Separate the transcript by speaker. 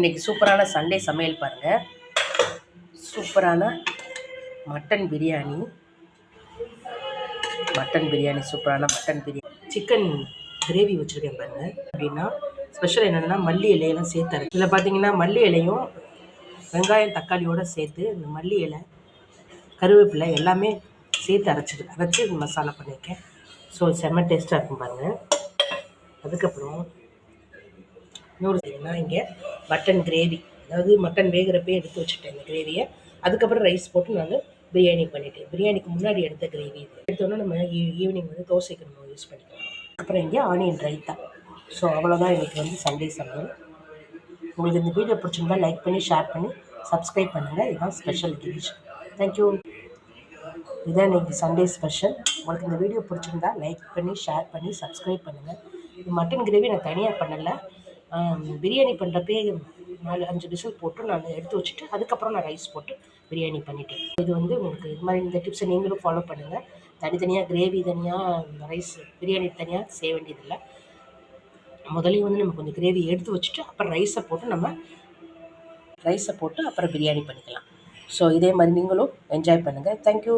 Speaker 1: இன்றைக்கி சூப்பரான சண்டே சமையல் பாருங்கள். சூப்பரான மட்டன் பிரியாணி, சூப்பரான மட்டன் பிரியாணி, சிக்கன் கிரேவி வச்சுருக்கேன் பாருங்கள். அப்படின்னா ஸ்பெஷல் என்னென்னா மல்லி இலையெல்லாம் சேர்த்து அரைச்சி, இதில் பார்த்தீங்கன்னா மல்லி இலையும் வெங்காயம் தக்காளியோடு சேர்த்து இந்த மல்லி இலை கருவேப்பிலை எல்லாமே சேர்த்து அரைச்சி மசாலா பண்ணியிருக்கேன். ஸோ செம்ம டேஸ்ட்டாக இருக்கும் பாருங்கள். அதுக்கப்புறம் இன்னொரு செய்யணும்னா இங்கே மட்டன் கிரேவி, அதாவது மட்டன் வேகிறப்பே எடுத்து வச்சுட்டேன் இந்த கிரேவியை. அதுக்கப்புறம் ரைஸ் போட்டு நான் பிரியாணி பண்ணிவிட்டேன். பிரியாணிக்கு முன்னாடி எடுத்த கிரேவி இது எடுத்தோன்னா நம்ம ஈவினிங் தோசைக்கு நம்ம யூஸ் பண்ணிக்கலாம். அப்புறம் இங்கே ஆனியன் ரைத்தா. ஸோ அவ்வளோதான் இன்றைக்கி சண்டே சமையல். உங்களுக்கு இந்த வீடியோ பிடிச்சிருந்தா லைக் பண்ணி ஷேர் பண்ணி சப்ஸ்கிரைப் பண்ணுங்கள். இதுதான் ஸ்பெஷல் டிஷ். தேங்க்யூ. இதுதான் இன்றைக்கி சண்டே ஸ்பெஷல். உங்களுக்கு இந்த வீடியோ பிடிச்சிருந்தா லைக் பண்ணி ஷேர் பண்ணி சப்ஸ்கிரைப் பண்ணுங்கள். இது மட்டன் கிரேவி நான் தனியாக பண்ணலை. பிரியாணி பண்ணுறப்பே 4-5 விசில் போட்டு நான் எடுத்து வச்சுட்டு அதுக்கப்புறம் நான் ரைஸ் போட்டு பிரியாணி பண்ணிட்டேன். இது உங்களுக்கு இது மாதிரி இந்த டிப்ஸை நீங்களும் ஃபாலோ பண்ணுங்கள். தனித்தனியாக கிரேவி தனியாக, ரைஸ் பிரியாணி தனியாக செய்ய வேண்டியதில்லை. முதல்ல நம்ம கொஞ்சம் கிரேவி எடுத்து வச்சுட்டு அப்புறம் ரைஸை போட்டு அப்புறம் பிரியாணி பண்ணிக்கலாம். ஸோ இதே மாதிரி நீங்களும் என்ஜாய் பண்ணுங்கள். தேங்க்யூ.